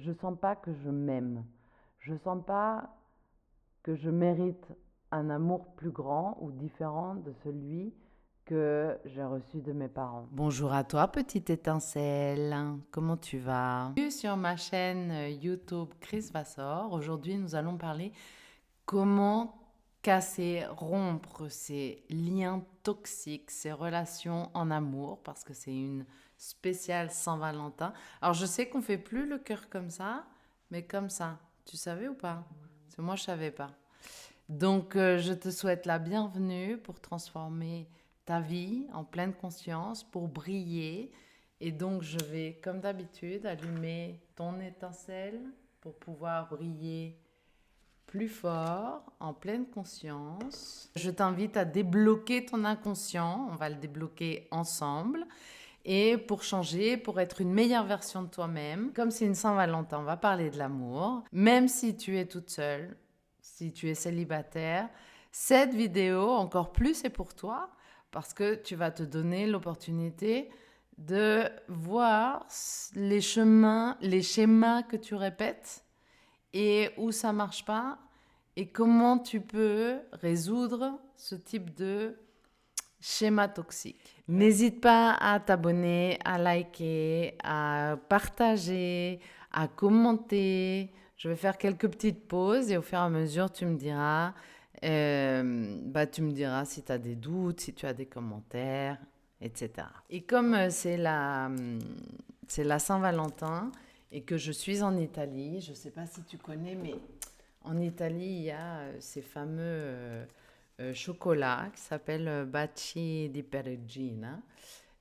Je sens pas que je m'aime. Je sens pas que je mérite un amour plus grand ou différent de celui que j'ai reçu de mes parents. Bonjour à toi, petite étincelle. Comment tu vas? Bienvenue sur ma chaîne YouTube Chris Vassor. Aujourd'hui, nous allons parler comment casser, rompre ces liens toxiques, ces relations en amour, parce que c'est une spéciale Saint-Valentin. Alors, je sais qu'on fait plus le cœur comme ça, mais comme ça. Tu savais ou pas? Parce que moi, je savais pas. Donc, je te souhaite la bienvenue pour transformer ta vie en pleine conscience, pour briller. Et donc, je vais, comme d'habitude, allumer ton étincelle pour pouvoir briller plus fort, en pleine conscience. Je t'invite à débloquer ton inconscient. On va le débloquer ensemble. Et pour changer, pour être une meilleure version de toi-même, comme c'est une Saint-Valentin, on va parler de l'amour. Même si tu es toute seule, si tu es célibataire, cette vidéo, encore plus, c'est pour toi parce que tu vas te donner l'opportunité de voir les chemins, les schémas que tu répètes et où ça marche pas et comment tu peux résoudre ce type de schéma toxique. N'hésite pas à t'abonner, à liker, à partager, à commenter. Je vais faire quelques petites pauses et au fur et à mesure, tu me diras si tu as des doutes, si tu as des commentaires, etc. Et comme c'est la Saint-Valentin et que je suis en Italie, je ne sais pas si tu connais, mais en Italie, il y a ces fameux chocolats qui s'appellent Baci di Perugina.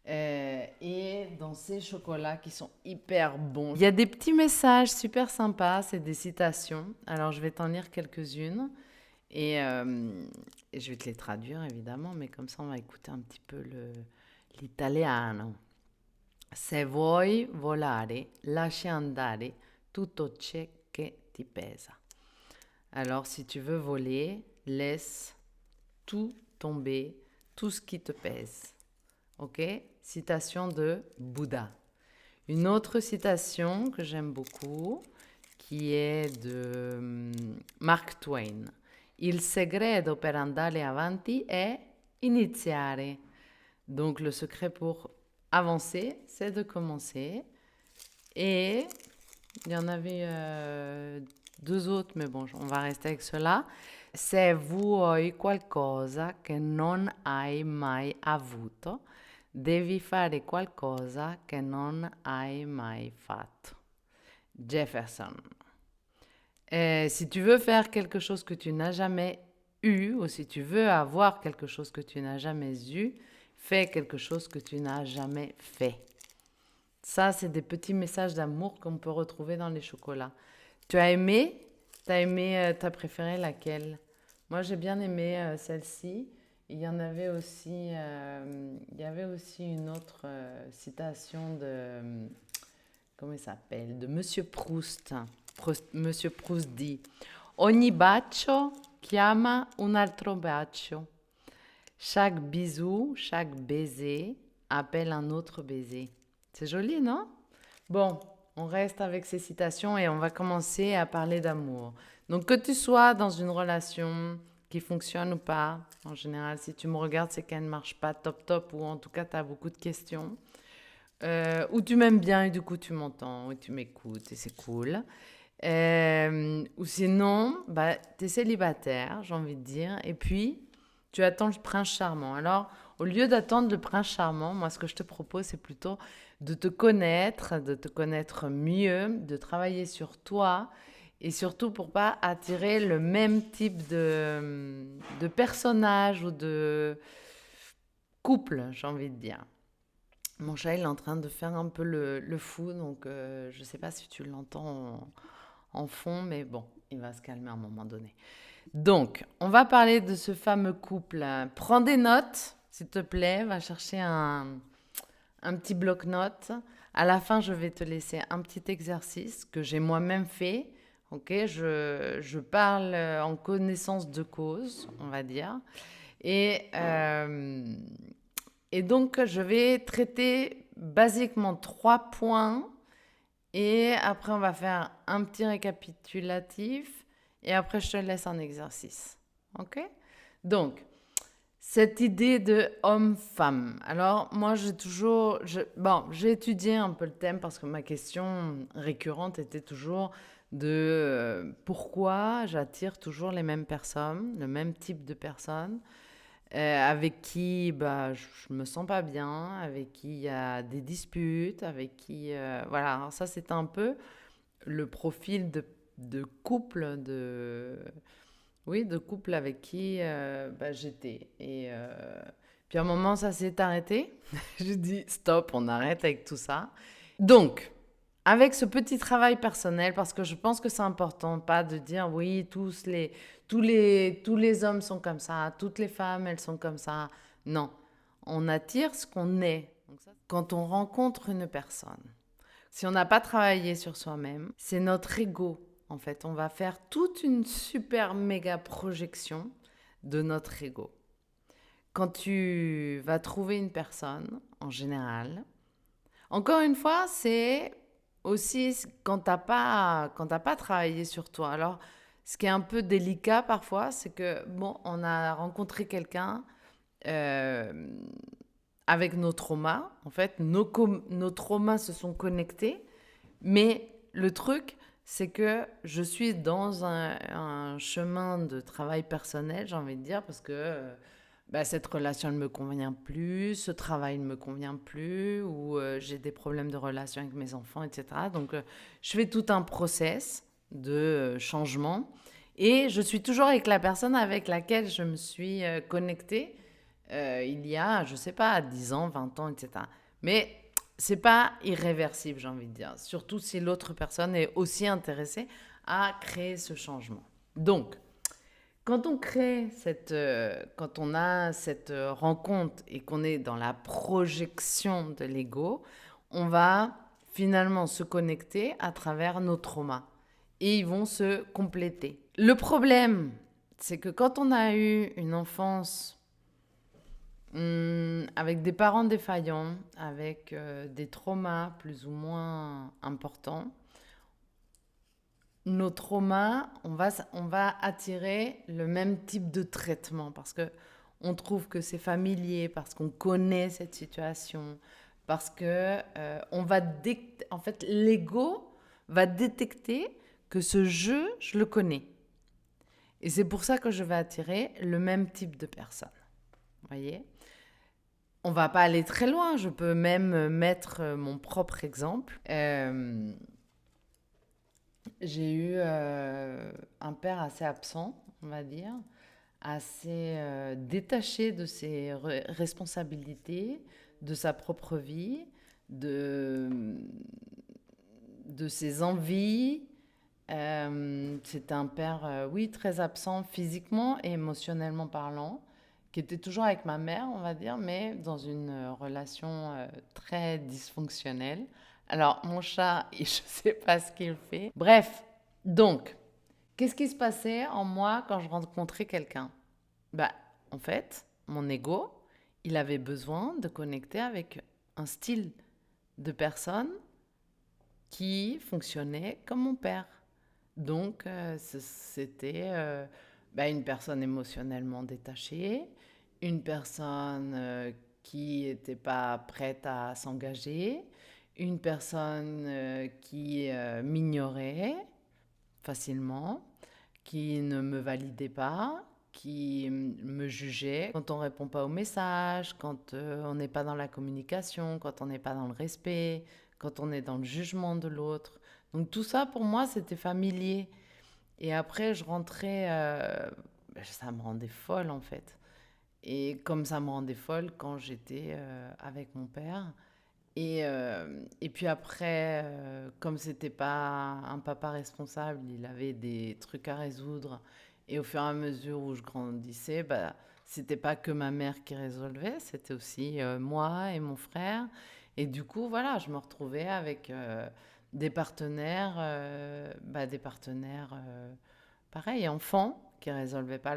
Et dans ces chocolats qui sont hyper bons, il y a des petits messages super sympas, c'est des citations. Alors je vais t'en lire quelques-unes et je vais te les traduire évidemment, mais comme ça on va écouter un petit peu l'italiano. Se vuoi volare, lascia andare tutto ciò che ti pesa. Alors si tu veux voler, laisse tout tomber, tout ce qui te pèse. Ok? Citation de Bouddha. Une autre citation que j'aime beaucoup, qui est de Mark Twain. Il segreto per andare avanti è iniziare. Donc le secret pour avancer, c'est de commencer. Et il y en avait deux autres, mais bon, on va rester avec cela. Se vuoi qualcosa che non hai mai avuto, devi fare qualcosa che non hai mai fatto. Jefferson. Si tu veux faire quelque chose que tu n'as jamais eu, ou si tu veux avoir quelque chose que tu n'as jamais eu, fais quelque chose que tu n'as jamais fait. Ça, c'est des petits messages d'amour qu'on peut retrouver dans les chocolats. Tu as aimé? T'as préféré laquelle? Moi, j'ai bien aimé celle-ci. Il y avait aussi une autre citation de, comment il s'appelle? De Monsieur Proust. Monsieur Proust dit, Ogni bacio chiama un altro bacio. Chaque bisou, chaque baiser appelle un autre baiser. C'est joli, non? Bon, on reste avec ces citations et on va commencer à parler d'amour. Donc que tu sois dans une relation qui fonctionne ou pas, en général, si tu me regardes, c'est qu'elle ne marche pas top top ou en tout cas, tu as beaucoup de questions. Ou tu m'aimes bien et du coup, tu m'entends et tu m'écoutes et c'est cool. Ou sinon, bah, tu es célibataire, j'ai envie de dire, et puis tu attends le prince charmant. Alors, au lieu d'attendre le prince charmant, moi, ce que je te propose, c'est plutôt de te connaître mieux, de travailler sur toi, et surtout pour pas attirer le même type de personnage ou de couple, j'ai envie de dire. Mon chat, il est en train de faire un peu le fou, donc je sais pas si tu l'entends en fond, mais bon, il va se calmer à un moment donné. Donc, on va parler de ce fameux couple. Prends des notes, s'il te plaît, va chercher un petit bloc-notes. À la fin, je vais te laisser un petit exercice que j'ai moi-même fait. Ok, je parle en connaissance de cause, on va dire. Et, euh, et donc, je vais traiter basiquement 3 points Et après, on va faire un petit récapitulatif. Et après, je te laisse un exercice. OK? Donc, cette idée de homme-femme. Alors, moi, j'ai étudié un peu le thème parce que ma question récurrente était toujours de pourquoi j'attire toujours les mêmes personnes, le même type de personnes, avec qui je me sens pas bien, avec qui il y a des disputes, avec qui... voilà, alors ça, c'est un peu le profil de couple, oui, de couple avec qui j'étais. Et puis à un moment, ça s'est arrêté. J'ai dit, stop, on arrête avec tout ça. Donc, avec ce petit travail personnel, parce que je pense que c'est important, pas de dire, oui, tous les hommes sont comme ça, toutes les femmes, elles sont comme ça. Non, on attire ce qu'on est. Quand on rencontre une personne, si on n'a pas travaillé sur soi-même, c'est notre ego. En fait, on va faire toute une super méga projection de notre ego. Quand tu vas trouver une personne, en général, encore une fois, c'est aussi quand t'as pas travaillé sur toi. Alors, ce qui est un peu délicat parfois, c'est que, bon, on a rencontré quelqu'un euh, avec nos traumas. En fait, nos traumas se sont connectés. Mais le truc, c'est que je suis dans un chemin de travail personnel, j'ai envie de dire, parce que cette relation ne me convient plus, ce travail ne me convient plus, ou j'ai des problèmes de relation avec mes enfants, etc. Donc, je fais tout un process de changement. Et je suis toujours avec la personne avec laquelle je me suis connectée il y a, je sais pas, 10 ans, 20 ans, etc. Mais c'est pas irréversible, j'ai envie de dire. Surtout si l'autre personne est aussi intéressée à créer ce changement. Donc, quand on a cette rencontre et qu'on est dans la projection de l'ego, on va finalement se connecter à travers nos traumas et ils vont se compléter. Le problème, c'est que quand on a eu une enfance avec des parents défaillants, avec des traumas plus ou moins importants, nos traumas, on va attirer le même type de traitement parce que on trouve que c'est familier, parce qu'on connaît cette situation, parce que en fait, l'ego va détecter que ce jeu, je le connais. Et c'est pour ça que je vais attirer le même type de personne. Vous voyez? On va pas aller très loin, je peux même mettre mon propre exemple. J'ai eu un père assez absent, on va dire, assez détaché de ses responsabilités, de sa propre vie, de, de ses envies. C'était un père, oui, très absent physiquement et émotionnellement parlant, qui était toujours avec ma mère, on va dire, mais dans une relation très dysfonctionnelle. Alors, mon chat, je ne sais pas ce qu'il fait. Bref, donc, qu'est-ce qui se passait en moi quand je rencontrais quelqu'un? Bah, en fait, mon ego, il avait besoin de connecter avec un style de personne qui fonctionnait comme mon père. Donc, c'était une personne émotionnellement détachée, une personne qui n'était pas prête à s'engager, une personne qui m'ignorait facilement, qui ne me validait pas, qui me jugeait quand on ne répond pas aux messages, quand on n'est pas dans la communication, quand on n'est pas dans le respect, quand on est dans le jugement de l'autre. Donc tout ça, pour moi, c'était familier. Et après, je rentrais, ça me rendait folle en fait. Et comme ça me rendait folle quand j'étais avec mon père. Et puis après, comme c'était pas un papa responsable, il avait des trucs à résoudre. Et au fur et à mesure où je grandissais, c'était pas que ma mère qui résolvait, c'était aussi moi et mon frère. Et du coup, voilà, je me retrouvais avec des partenaires pareil, enfants qui résolvaient pas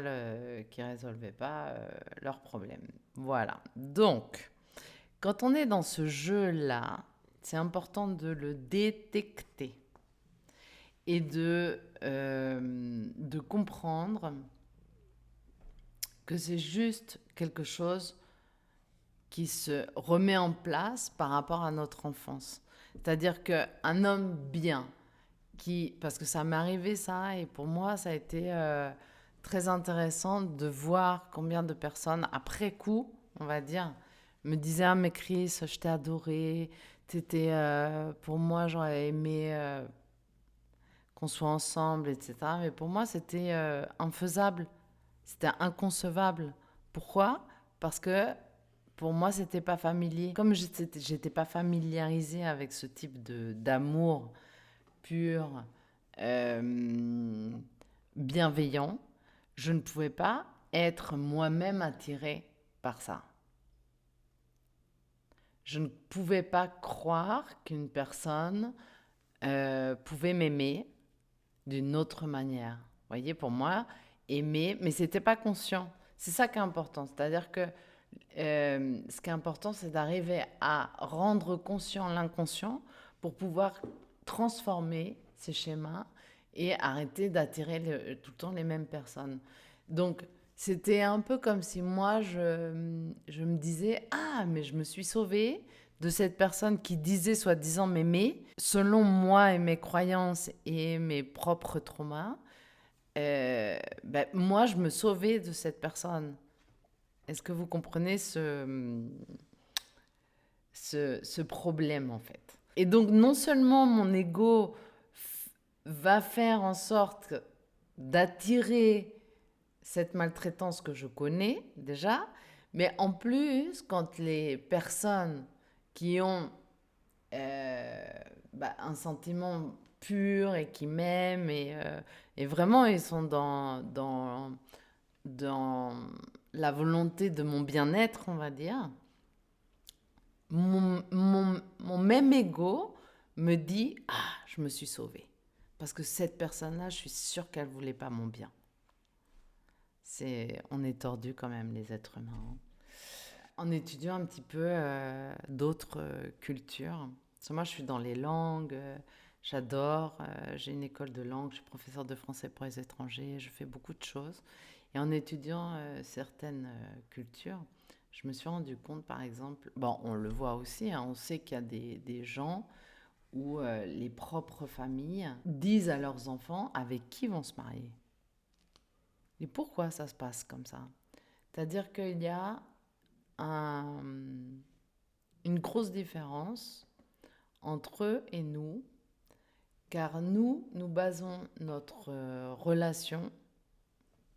leurs problèmes. Voilà. Donc, quand on est dans ce jeu-là, c'est important de le détecter et de comprendre que c'est juste quelque chose qui se remet en place par rapport à notre enfance. C'est-à-dire qu'un homme bien, parce que ça m'est arrivé ça, et pour moi ça a été très intéressant de voir combien de personnes, après coup, on va dire, me disaient « Ah mais Chris, je t'ai adoré, pour moi j'aurais aimé qu'on soit ensemble, etc. » Mais pour moi c'était infaisable, c'était inconcevable. Pourquoi ? Parce que pour moi, c'était pas familier. Comme j'étais pas familiarisée avec ce type d'amour pur, bienveillant, je ne pouvais pas être moi-même attirée par ça. Je ne pouvais pas croire qu'une personne pouvait m'aimer d'une autre manière. Vous voyez, pour moi, aimer, mais c'était pas conscient. C'est ça qui est important. C'est-à-dire que ce qui est important, c'est d'arriver à rendre conscient l'inconscient pour pouvoir transformer ces schémas et arrêter d'attirer tout le temps les mêmes personnes. Donc, c'était un peu comme si moi, je me disais « Ah, mais je me suis sauvée de cette personne qui disait soi-disant m'aimer, selon moi et mes croyances et mes propres traumas. Moi, je me sauvais de cette personne. » Est-ce que vous comprenez ce problème, en fait? Et donc, non seulement mon ego va faire en sorte d'attirer cette maltraitance que je connais déjà, mais en plus, quand les personnes qui ont un sentiment pur et qui m'aiment et vraiment ils sont dans la volonté de mon bien-être, on va dire, mon même ego me dit « Ah, je me suis sauvée. » Parce que cette personne-là, je suis sûre qu'elle ne voulait pas mon bien. On est tordus quand même, les êtres humains. Hein. En étudiant un petit peu d'autres cultures, parce que moi je suis dans les langues, j'adore, j'ai une école de langue, je suis professeure de français pour les étrangers, je fais beaucoup de choses. Et en étudiant certaines cultures, je me suis rendu compte, par exemple, bon, on le voit aussi, hein, on sait qu'il y a des gens où les propres familles disent à leurs enfants avec qui vont se marier. Et pourquoi ça se passe comme ça ? C'est-à-dire qu'il y a une grosse différence entre eux et nous, car nous basons notre relation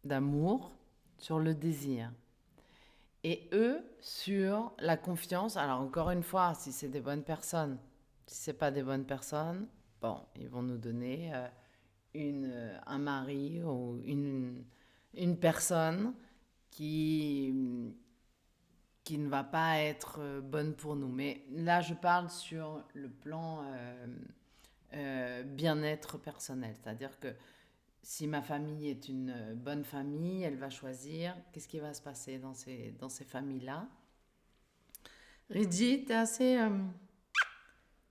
d'amour sur le désir. Et eux, sur la confiance. Alors encore une fois, si c'est des bonnes personnes, si c'est pas des bonnes personnes, bon, ils vont nous donner un mari ou une personne qui ne va pas être bonne pour nous. Mais là, je parle sur le plan bien-être personnel. C'est-à-dire que si ma famille est une bonne famille, elle va choisir qu'est-ce qui va se passer dans ces familles-là. Ridji, t'es assez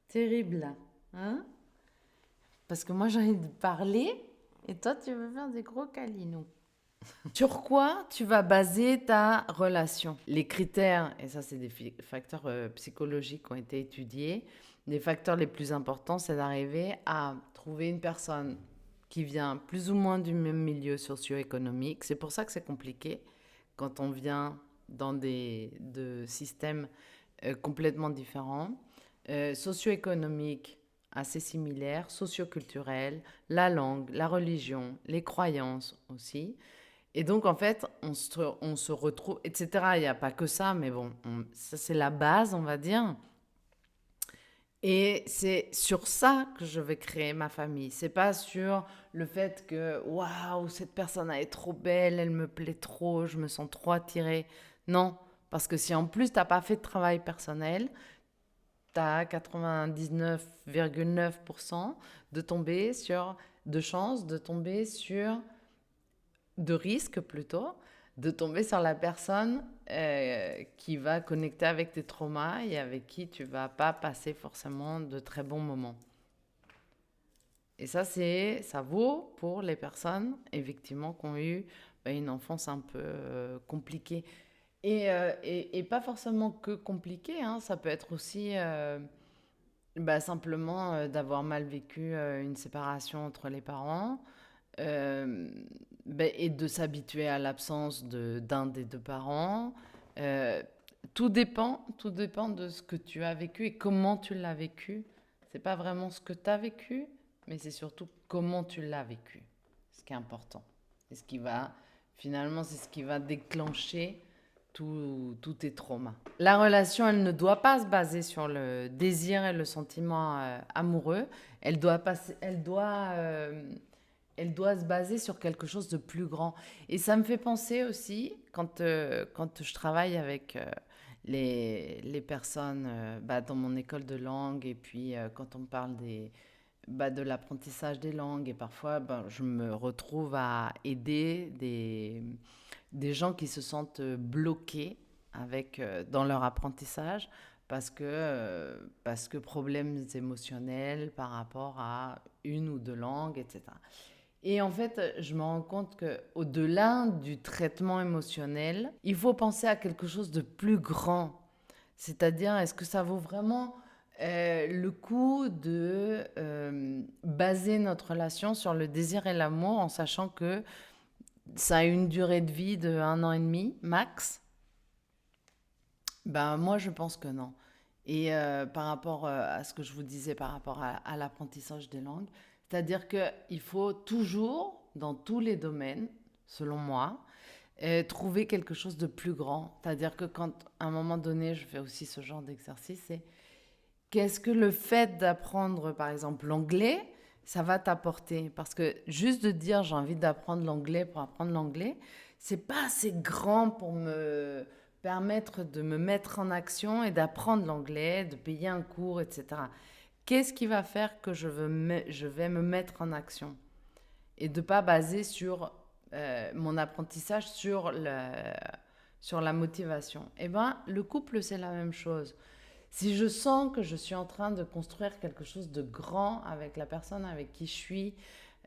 terrible là. Hein? Parce que moi, j'ai envie de parler et toi, tu veux faire des gros câlinous. Sur quoi tu vas baser ta relation ? Les critères, et ça c'est des facteurs psychologiques qui ont été étudiés, les facteurs les plus importants, c'est d'arriver à trouver une personne qui vient plus ou moins du même milieu socio-économique. C'est pour ça que c'est compliqué quand on vient dans de systèmes complètement différents. Socio-économique, assez similaires, socio-culturel, la langue, la religion, les croyances aussi. Et donc, en fait, on se retrouve, etc. Il n'y a pas que ça, mais bon, ça c'est la base, on va dire. Et c'est sur ça que je vais créer ma famille. C'est pas sur le fait que waouh, cette personne elle est trop belle, elle me plaît trop, je me sens trop attirée. Non, parce que si en plus t'as pas fait de travail personnel, t'as 99,9% de chances de tomber sur de risques plutôt de tomber sur la personne qui va connecter avec tes traumas et avec qui tu vas pas passer forcément de très bons moments. Et ça vaut pour les personnes, effectivement, qui ont eu une enfance un peu compliquée. Et pas forcément que compliquée, hein, ça peut être aussi simplement d'avoir mal vécu une séparation entre les parents euh, et de s'habituer à l'absence d'un des deux parents. Euh, tout dépend de ce que tu as vécu et comment tu l'as vécu. C'est pas vraiment ce que tu as vécu, mais c'est surtout comment tu l'as vécu, ce qui est important. Et finalement, c'est ce qui va déclencher tous tes traumas. La relation, elle ne doit pas se baser sur le désir et le sentiment amoureux. Elle doit se baser sur quelque chose de plus grand. Et ça me fait penser aussi, quand je travaille avec les personnes dans mon école de langue, et puis quand on parle de l'apprentissage des langues, et parfois je me retrouve à aider des gens qui se sentent bloqués dans leur apprentissage parce que problèmes émotionnels par rapport à une ou deux langues, etc. Et en fait, je me rends compte qu'au-delà du traitement émotionnel, il faut penser à quelque chose de plus grand. C'est-à-dire, est-ce que ça vaut vraiment le coup de baser notre relation sur le désir et l'amour en sachant que ça a une durée de vie de 1 an et demi, max? Moi, je pense que non. Et par rapport à ce que je vous disais par rapport à l'apprentissage des langues, c'est-à-dire qu'il faut toujours, dans tous les domaines, selon moi, trouver quelque chose de plus grand. C'est-à-dire que quand, à un moment donné, je fais aussi ce genre d'exercice, c'est qu'est-ce que le fait d'apprendre, par exemple, l'anglais, ça va t'apporter? Parce que juste de dire j'ai envie d'apprendre l'anglais pour apprendre l'anglais, c'est pas assez grand pour me permettre de me mettre en action et d'apprendre l'anglais, de payer un cours, etc. Qu'est-ce qui va faire que je vais me mettre en action? Et de ne pas baser mon apprentissage sur la motivation. Eh bien, le couple, c'est la même chose. Si je sens que je suis en train de construire quelque chose de grand avec la personne avec qui je suis,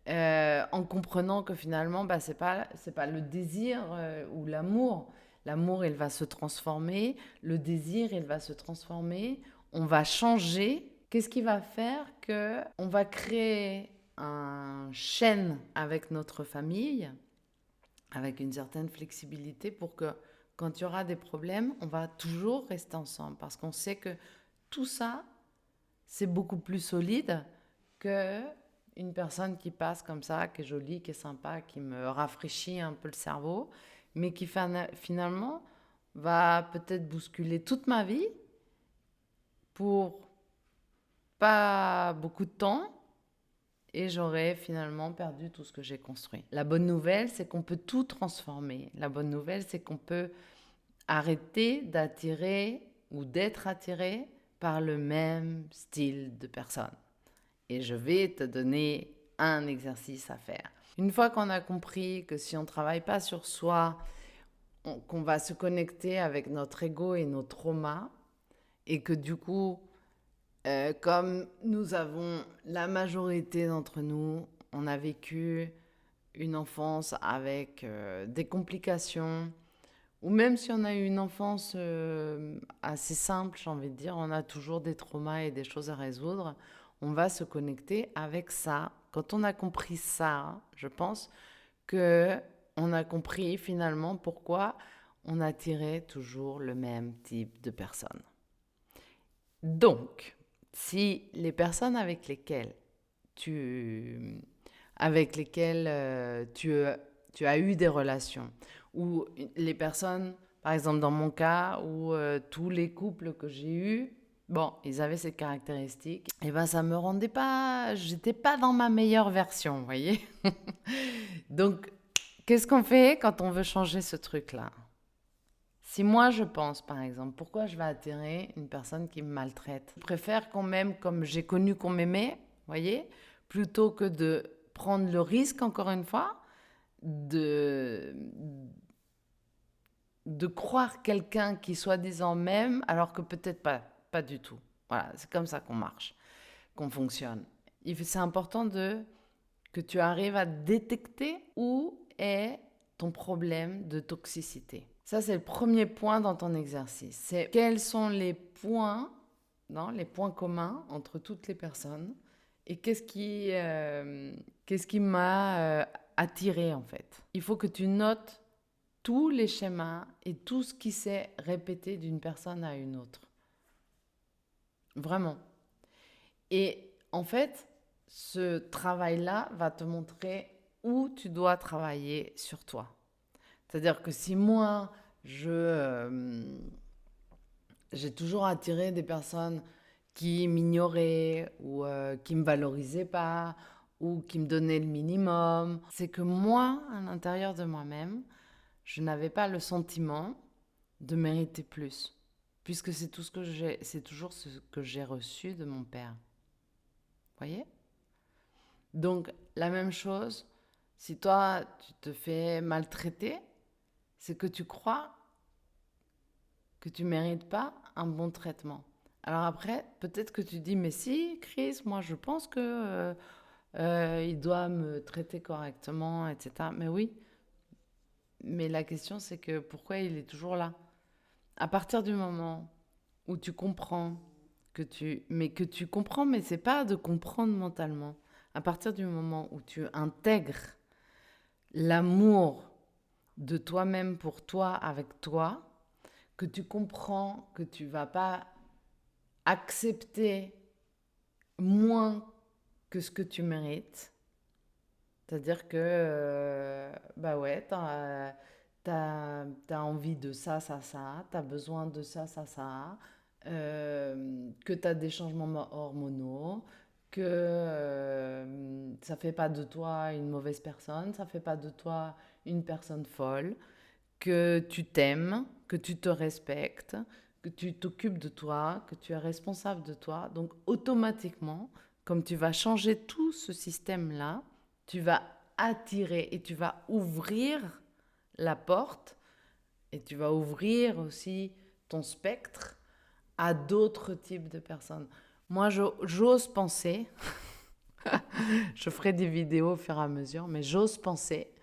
en comprenant que finalement, c'est pas le désir ou l'amour. L'amour, il va se transformer. Le désir, il va se transformer. On va changer. Qu'est-ce qui va faire que on va créer un chêne avec notre famille, avec une certaine flexibilité pour que quand il y aura des problèmes, on va toujours rester ensemble parce qu'on sait que tout ça, c'est beaucoup plus solide que une personne qui passe comme ça, qui est jolie, qui est sympa, qui me rafraîchit un peu le cerveau, mais qui finalement va peut-être bousculer toute ma vie pour pas beaucoup de temps et j'aurais finalement perdu tout ce que j'ai construit. La bonne nouvelle, c'est qu'on peut tout transformer. La bonne nouvelle, c'est qu'on peut arrêter d'attirer ou d'être attiré par le même style de personne. Et je vais te donner un exercice à faire. Une fois qu'on a compris que si on ne travaille pas sur soi, qu'on va se connecter avec notre ego et nos traumas, et que du coup, comme nous avons, la majorité d'entre nous, on a vécu une enfance avec des complications, ou même si on a eu une enfance assez simple, j'ai envie de dire, on a toujours des traumas et des choses à résoudre, on va se connecter avec ça. Quand on a compris ça, je pense que on a compris finalement pourquoi on attirait toujours le même type de personnes. Donc, si les personnes avec lesquelles tu as eu des relations, ou les personnes, par exemple dans mon cas, où tous les couples que j'ai eus, ils avaient ces caractéristiques, et ça me rendait pas, j'étais pas dans ma meilleure version, vous voyez. Donc, qu'est-ce qu'on fait quand on veut changer ce truc-là? Si moi je pense, par exemple, pourquoi je vais attirer une personne qui me maltraite? Je préfère qu'on m'aime comme j'ai connu qu'on m'aimait, voyez, plutôt que de prendre le risque, encore une fois, de de croire quelqu'un qui soi-disant m'aime alors que peut-être pas du tout. Voilà, c'est comme ça qu'on marche, qu'on fonctionne. C'est important que tu arrives à détecter où est ton problème de toxicité. Ça, c'est le premier point dans ton exercice. C'est quels sont les points, non, les points communs entre toutes les personnes et qu'est-ce qui m'a attiré en fait. Il faut que tu notes tous les schémas et tout ce qui s'est répété d'une personne à une autre. Vraiment. Et en fait, ce travail-là va te montrer où tu dois travailler sur toi. C'est-à-dire que si moi, j'ai toujours attiré des personnes qui m'ignoraient ou qui ne me valorisaient pas ou qui me donnaient le minimum, c'est que moi, à l'intérieur de moi-même, je n'avais pas le sentiment de mériter plus, puisque c'est toujours ce que j'ai reçu de mon père. Voyez ? Donc, la même chose, si toi, tu te fais maltraiter, c'est que tu crois que tu ne mérites pas un bon traitement. Alors après, peut-être que tu dis, mais si, Chris, moi je pense que il doit me traiter correctement, etc. Mais oui, mais la question c'est que pourquoi il est toujours là ? À partir du moment où tu comprends mais c'est pas de comprendre mentalement. À partir du moment où tu intègres l'amour de toi-même pour toi avec toi, que tu comprends que tu vas pas accepter moins que ce que tu mérites. C'est-à-dire que, bah ouais, t'as envie de ça, t'as besoin de ça, que t'as des changements hormonaux, que ça fait pas de toi une mauvaise personne, ça fait pas de toi une personne folle, que tu t'aimes, que tu te respectes, que tu t'occupes de toi, que tu es responsable de toi. Donc automatiquement, comme tu vas changer tout ce système-là, tu vas attirer et tu vas ouvrir la porte et tu vas ouvrir aussi ton spectre à d'autres types de personnes. Moi, j'ose penser, je ferai des vidéos au fur et à mesure, mais j'ose penser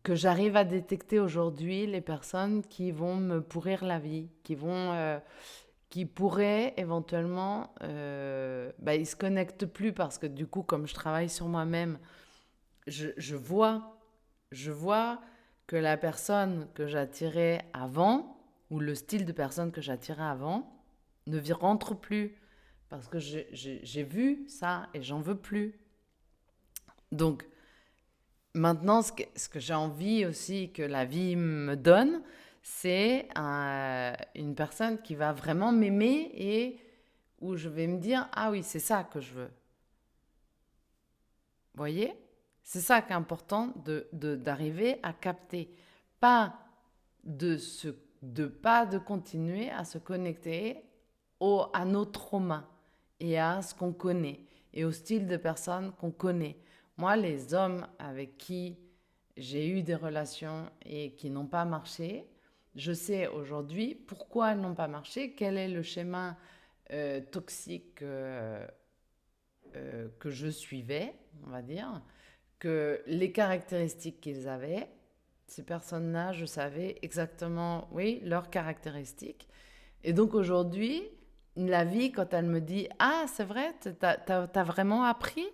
que j'arrive à détecter aujourd'hui les personnes qui vont me pourrir la vie, qui pourraient éventuellement, ils se connectent plus parce que du coup, comme je travaille sur moi-même, je vois que la personne que j'attirais avant, ou le style de personne que j'attirais avant, ne rentre plus. Parce que j'ai vu ça et j'en veux plus. Donc, maintenant, ce que j'ai envie aussi que la vie me donne, c'est une personne qui va vraiment m'aimer et où je vais me dire, ah oui, c'est ça que je veux. Vous voyez ? C'est ça qui est important d'arriver à capter. Pas de continuer à se connecter à nos traumas et à ce qu'on connaît et au style de personnes qu'on connaît. Moi, les hommes avec qui j'ai eu des relations et qui n'ont pas marché, je sais aujourd'hui pourquoi elles n'ont pas marché, quel est le schéma toxique que je suivais, on va dire, que les caractéristiques qu'ils avaient, ces personnes-là, je savais exactement, oui, leurs caractéristiques. Et donc aujourd'hui, la vie, quand elle me dit « Ah, c'est vrai, t'as vraiment appris ?»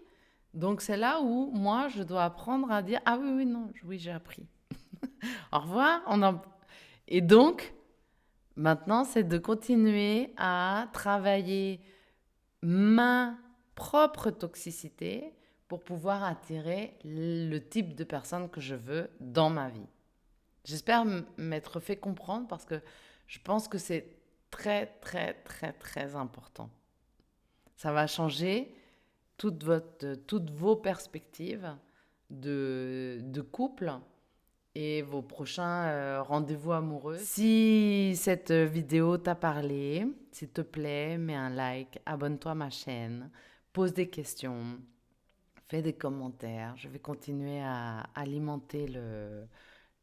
Donc c'est là où moi, je dois apprendre à dire « Ah oui, oui, non, oui, j'ai appris. Au revoir. » Et donc, maintenant, c'est de continuer à travailler ma propre toxicité pour pouvoir attirer le type de personne que je veux dans ma vie. J'espère m'être fait comprendre parce que je pense que c'est très, très, très, très important. Ça va changer toutes vos perspectives de couple et vos prochains rendez-vous amoureux. Si cette vidéo t'a parlé, s'il te plaît, mets un like, abonne-toi à ma chaîne, pose des questions, fais des commentaires. Je vais continuer à alimenter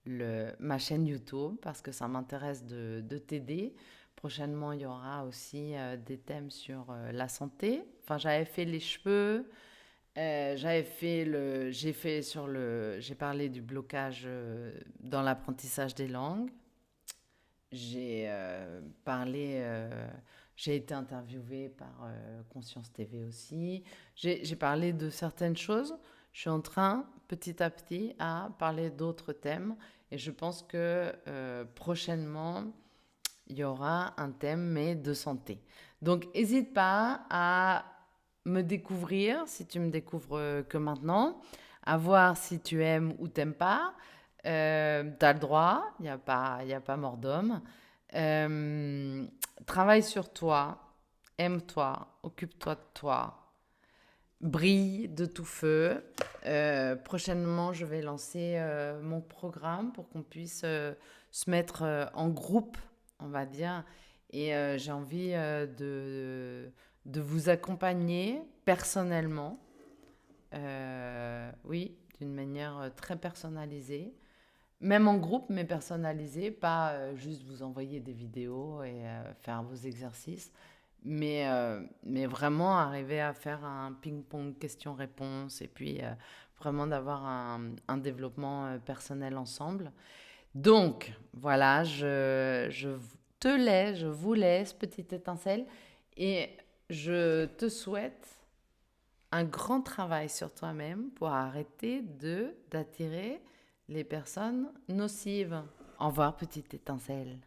ma chaîne YouTube parce que ça m'intéresse de t'aider. Prochainement, il y aura aussi des thèmes sur la santé. Enfin, j'avais fait les cheveux, j'ai parlé du blocage dans l'apprentissage des langues. J'ai parlé, j'ai été interviewée par Conscience TV aussi. J'ai parlé de certaines choses. Je suis en train, petit à petit, à parler d'autres thèmes. Et je pense que prochainement, il y aura un thème, mais de santé. Donc, n'hésite pas à me découvrir, si tu me découvres que maintenant, à voir si tu aimes ou t'aimes pas. Tu as le droit, il y a pas mort d'homme. Travaille sur toi, aime-toi, occupe-toi de toi, brille de tout feu. Prochainement, je vais lancer mon programme pour qu'on puisse se mettre en groupe, on va dire. Et j'ai envie de vous accompagner personnellement. Oui, d'une manière très personnalisée. Même en groupe, mais personnalisé, pas juste vous envoyer des vidéos et faire vos exercices, mais vraiment arriver à faire un ping-pong questions-réponses et puis vraiment d'avoir un développement personnel ensemble. Donc, voilà, je vous laisse, petite étincelle, et je te souhaite un grand travail sur toi-même pour arrêter d'attirer les personnes nocives. Au revoir, petite étincelle.